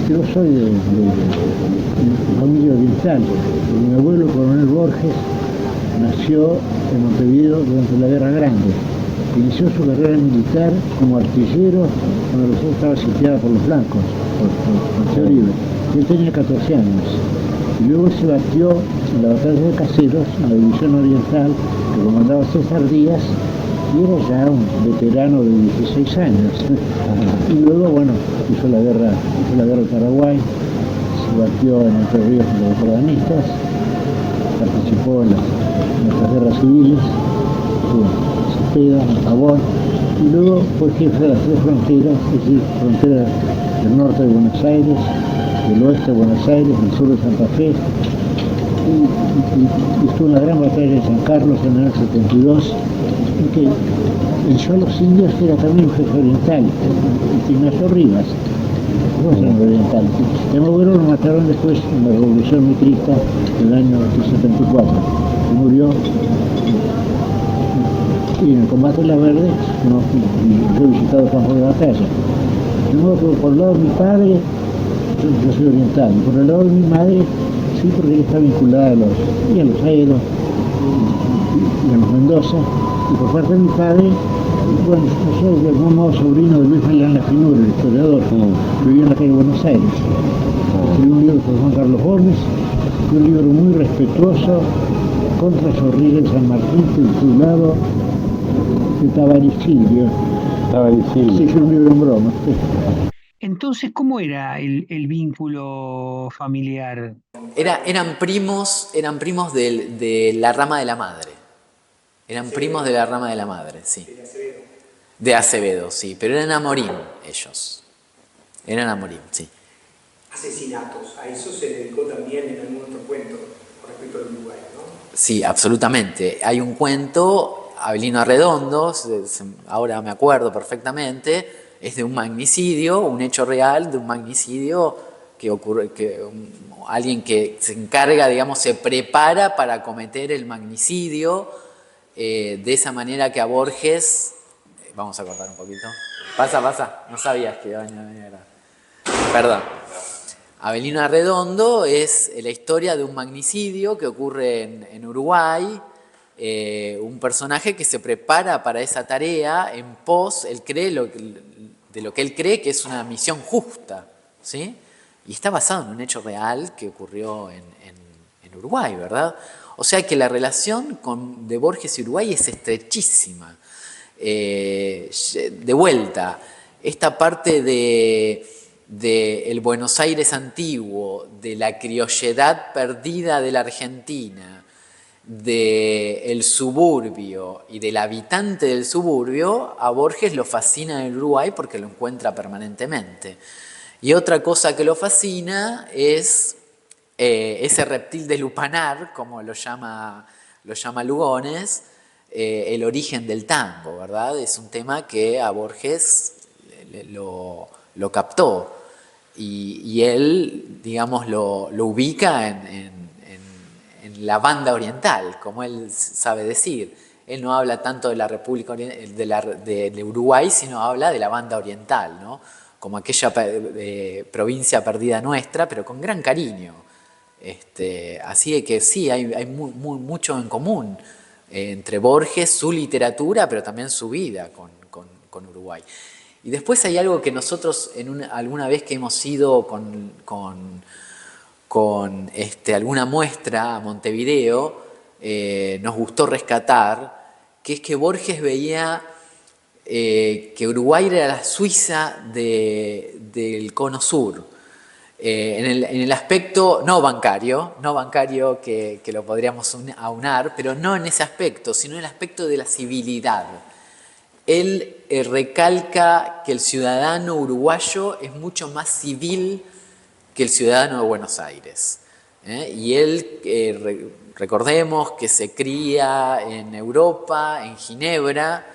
Yo soy de familia oriental. Mi abuelo, coronel Borges, nació en Montevideo durante la Guerra Grande. Inició su carrera militar como artillero cuando la ciudad estaba sitiada por los blancos, por Ciudad Libre. Él tenía 14 años. Y luego se batió en la batalla de Caseros, en la división oriental, que comandaba César Díaz, y era ya un veterano de 16 años. Y luego, bueno, hizo la guerra del Paraguay, se batió en Entre Ríos con los cardenistas, participó en las guerras civiles, estuvo en Cepeda, en Pavón, y luego fue jefe de las tres fronteras, es decir, frontera del norte de Buenos Aires, del oeste de Buenos Aires, del sur de Santa Fe, y estuvo en la gran batalla de San Carlos en el año 72, en que venció a los indios, que era también un jefe oriental, Ignacio Rivas, no es un oriental. A mi abuelo lo mataron después en la Revolución Mitrista del año 74, y murió. Y en el combate de la Verde, yo he visitado campos de batalla. De modo que por el lado de mi padre, yo soy oriental, y por el lado de mi madre, sí, porque ella está vinculada a los Aedos y a los Mendoza, y por parte de mi padre, bueno, yo soy de algún modo sobrino de Luis Mellán Lafinur, el historiador, que vivía en la calle de Buenos Aires. Escribió un libro por Juan Carlos Gómez, un libro muy respetuoso contra Zorrilla de San Martín, titulado El Tabaricilio. Sí, es un libro en broma. Entonces, ¿cómo era el vínculo familiar? Eran primos de la rama de la madre. Eran primos de la rama de la madre, sí. De Acevedo, sí. Pero eran Amorín ellos. Eran Amorín, sí. Asesinatos. A eso se dedicó también en algún otro cuento con respecto al Uruguay, ¿no? Sí, absolutamente. Hay un cuento, Avelino Arredondo, ahora me acuerdo perfectamente, es de un magnicidio, un hecho real de un magnicidio que ocurre, alguien que se encarga, digamos, se prepara para cometer el magnicidio, de esa manera que a Borges, vamos a cortar un poquito, pasa, no sabías que iba a venir, perdón. Avelino Arredondo es la historia de un magnicidio que ocurre en Uruguay, un personaje que se prepara para esa tarea en pos, él cree de lo que él cree que es una misión justa, ¿sí? Y está basado en un hecho real que ocurrió en Uruguay, ¿verdad? O sea que la relación de Borges y Uruguay es estrechísima. De vuelta, esta parte del Buenos Aires antiguo, de la criolledad perdida de la Argentina, del suburbio y del habitante del suburbio, a Borges lo fascina en el Uruguay porque lo encuentra permanentemente. Y otra cosa que lo fascina es ese reptil de Lupanar, como lo llama Lugones, el origen del tango, ¿verdad? Es un tema que a Borges lo captó y él, digamos, lo ubica en la banda oriental, como él sabe decir. Él no habla tanto de la República de Uruguay, sino habla de la banda oriental, ¿no? Como aquella provincia perdida nuestra, pero con gran cariño. Así que sí, hay mucho en común entre Borges, su literatura, pero también su vida con Uruguay. Y después hay algo que nosotros alguna vez que hemos ido con alguna muestra a Montevideo, nos gustó rescatar, que es que Borges veía que Uruguay era la Suiza del Cono Sur, en el aspecto no bancario que lo podríamos aunar, pero no en ese aspecto, sino en el aspecto de la civilidad. Él recalca que el ciudadano uruguayo es mucho más civil que el ciudadano de Buenos Aires. Y él, recordemos que se cría en Europa, en Ginebra,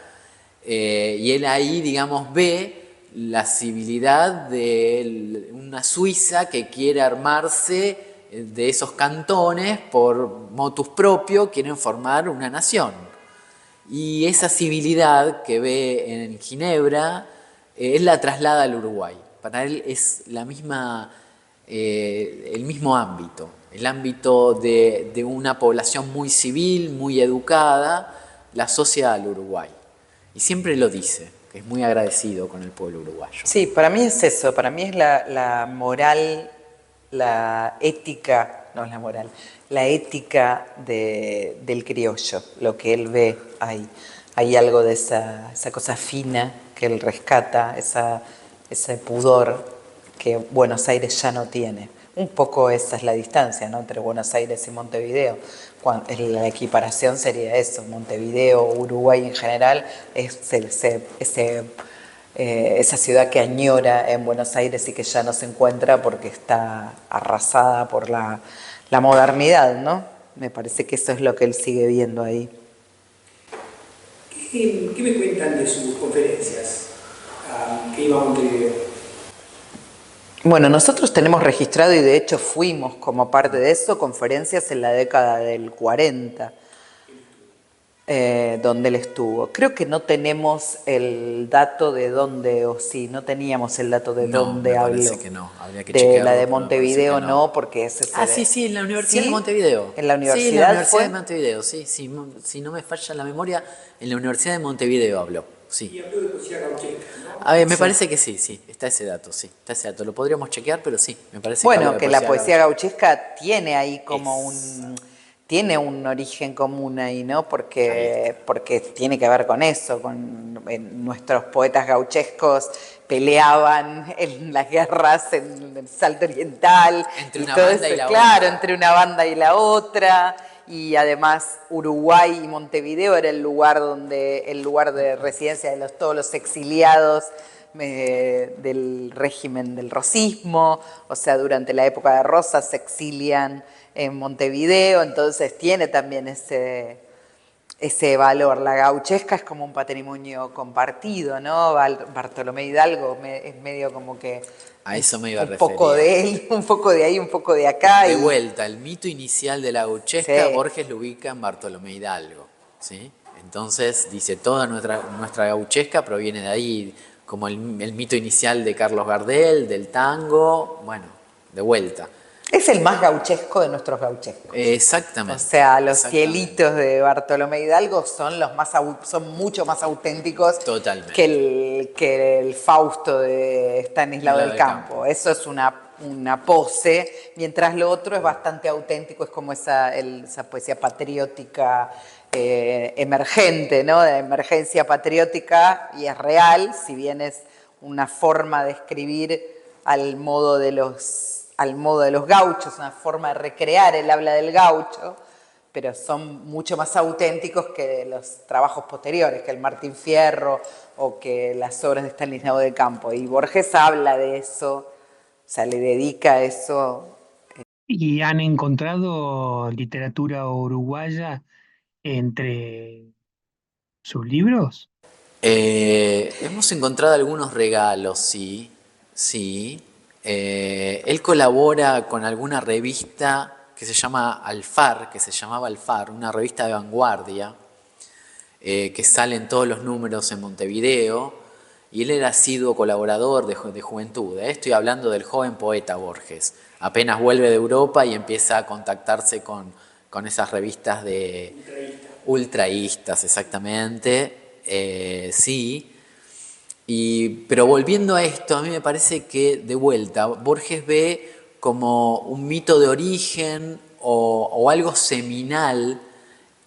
y él ahí, digamos, ve la civilidad de una Suiza que quiere armarse de esos cantones por motus propio, quieren formar una nación. Y esa civilidad que ve en Ginebra, él la traslada al Uruguay. Para él es la misma, el mismo ámbito, el ámbito de una población muy civil, muy educada, la asocia al Uruguay. Y siempre lo dice, que es muy agradecido con el pueblo uruguayo. Sí, para mí es eso, para mí es la moral, la ética, no es la moral, la ética del criollo, lo que él ve ahí. Hay algo de esa cosa fina que él rescata, ese pudor que Buenos Aires ya no tiene. Un poco esa es la distancia, ¿no?, entre Buenos Aires y Montevideo. La equiparación sería eso, Montevideo, Uruguay en general, es esa ciudad que añora en Buenos Aires y que ya no se encuentra porque está arrasada por la modernidad, ¿no? Me parece que eso es lo que él sigue viendo ahí. ¿Qué me cuentan de sus conferencias que iba a Montevideo? Bueno, nosotros tenemos registrado, y de hecho fuimos como parte de eso, conferencias en la década del 40, donde él estuvo. Creo que no tenemos el dato de dónde, o sí, no teníamos el dato de dónde habló. Me parece que no, habría que de chequearlo. La de Montevideo no, porque ese sí, en la Universidad ¿Sí? de Montevideo. ¿En la universidad Sí, en la Universidad fue? de Montevideo, sí, si no me falla la memoria, en la Universidad de Montevideo habló, sí. Y habló de poesía gauchesca, ¿no? A ver, me parece que sí, está ese dato, Lo podríamos chequear, pero sí, me parece bueno, que que la poesía gauchesca tiene ahí como tiene un origen común ahí, ¿no? Porque tiene que ver con eso, nuestros poetas gauchescos peleaban en las guerras en el Salto Oriental. Entre una banda y la otra. Claro, entre una banda y la otra. Y además Uruguay y Montevideo era el lugar de residencia de todos los exiliados del régimen del rosismo. O sea, durante la época de Rosas se exilian en Montevideo, entonces tiene también ese valor. La gauchesca es como un patrimonio compartido, ¿no? Bartolomé Hidalgo es medio como que a eso me iba a un referir. poco de él, un poco de ahí, un poco de acá. De vuelta, el mito inicial de la gauchesca, Sí. Borges lo ubica en Bartolomé Hidalgo, ¿sí? Entonces dice, toda nuestra gauchesca proviene de ahí, como el mito inicial de Carlos Gardel, del tango, bueno, de vuelta. Es el más gauchesco de nuestros gauchescos. Exactamente. O sea, los cielitos de Bartolomé Hidalgo son mucho más auténticos. Totalmente. que el Fausto de Estanislao del Campo. Eso es una pose, mientras lo otro es bastante auténtico, es como esa poesía patriótica emergente, ¿no? De emergencia patriótica, y es real, si bien es una forma de escribir al modo de los gauchos, una forma de recrear el habla del gaucho, pero son mucho más auténticos que los trabajos posteriores, que el Martín Fierro o que las obras de Estanislao del Campo. Y Borges habla de eso, o sea, le dedica a eso. ¿Y han encontrado literatura uruguaya entre sus libros? Hemos encontrado algunos regalos, sí. Él colabora con alguna revista que se llamaba Alfar, una revista de vanguardia, que sale en todos los números en Montevideo, y él era asiduo colaborador de Juventud. Estoy hablando del joven poeta Borges. Apenas vuelve de Europa y empieza a contactarse con esas revistas de ultraístas, exactamente, sí. Pero volviendo a esto, a mí me parece que, de vuelta, Borges ve como un mito de origen o algo seminal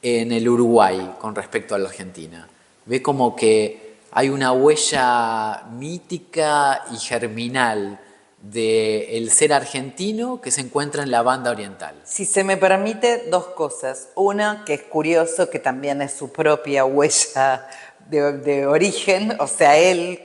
en el Uruguay con respecto a la Argentina. Ve como que hay una huella mítica y germinal del ser argentino que se encuentra en la banda oriental. Si se me permite, dos cosas. Una, que es curioso, que también es su propia huella de origen, o sea, él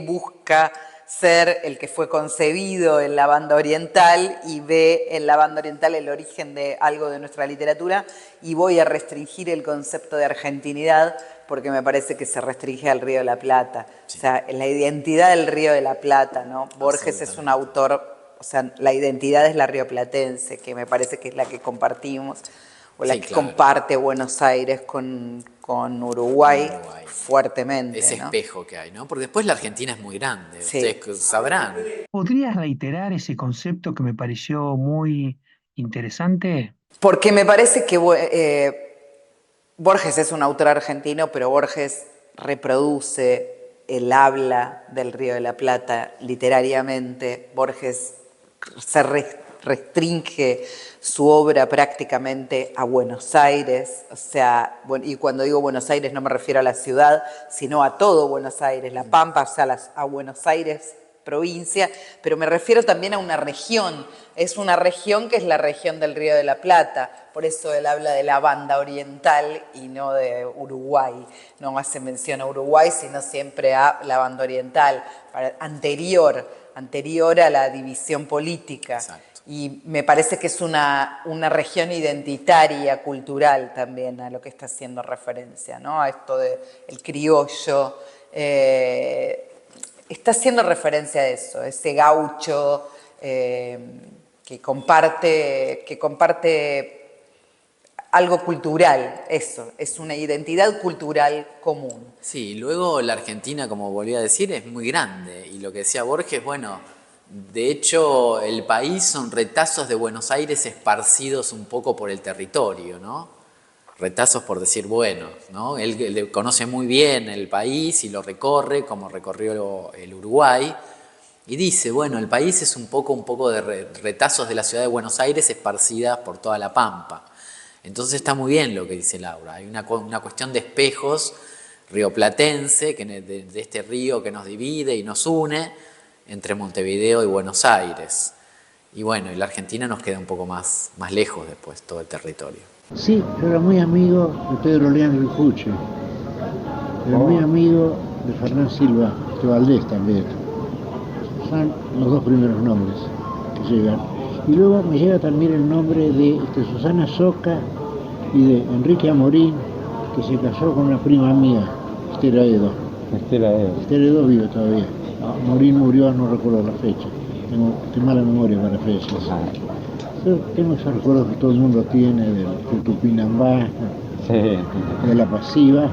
busca ser el que fue concebido en la banda oriental y ve en la banda oriental el origen de algo de nuestra literatura, y voy a restringir el concepto de argentinidad porque me parece que se restringe al Río de la Plata. Sí. O sea, la identidad del Río de la Plata, ¿no? Borges es un autor, o sea, la identidad es la rioplatense, que me parece que es la que compartimos, o la que comparte Buenos Aires con Uruguay Uruguay. fuertemente. Ese ¿no? espejo que hay, ¿no? Porque después la Argentina es muy grande, Sí. ustedes sabrán. ¿Podrías reiterar ese concepto que me pareció muy interesante? Porque me parece que Borges es un autor argentino, pero Borges reproduce el habla del Río de la Plata literariamente. Borges se restringe su obra prácticamente a Buenos Aires, o sea, y cuando digo Buenos Aires no me refiero a la ciudad, sino a todo Buenos Aires, La Pampa, o sea, a Buenos Aires provincia, pero me refiero también a una región. Es una región que es la región del Río de la Plata, por eso él habla de la banda oriental y no de Uruguay. No hace mención a Uruguay, sino siempre a la banda oriental, anterior a la división política. Exacto. Y me parece que es una región identitaria, cultural también, a lo que está haciendo referencia, ¿no? A esto del criollo. Está haciendo referencia a eso, ese gaucho que comparte algo cultural, eso, es una identidad cultural común. Sí, luego la Argentina, como volví a decir, es muy grande. Y lo que decía Borges, bueno, de hecho el país son retazos de Buenos Aires esparcidos un poco por el territorio, ¿no? Retazos por decir buenos, ¿no? Él conoce muy bien el país y lo recorre, como recorrió el Uruguay, y dice, bueno, el país es un poco de retazos de la ciudad de Buenos Aires esparcidas por toda la Pampa. Entonces está muy bien lo que dice Laura, hay una cuestión de espejos rioplatense, de este río que nos divide y nos une entre Montevideo y Buenos Aires. Y bueno, y la Argentina nos queda un poco más lejos después, todo el territorio. Sí, yo era muy amigo de Pedro Leandro y Juche, era muy amigo de Fernán Silva, de Valdés también. Son los dos primeros nombres que llegan. Y luego me llega también el nombre de Susana Soca y de Enrique Amorín, que se casó con una prima mía, Estela Edo. Estela Edo vive todavía. Amorín murió, no recuerdo la fecha. Tengo mala memoria para fechas. Yo tengo esos recuerdos que todo el mundo tiene del Tupinambá, de la Pasiva,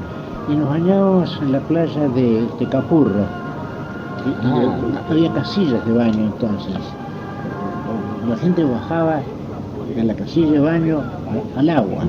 y nos bañábamos en la playa de Capurro. Había casillas de baño entonces. La gente bajaba en la casilla de baño al agua.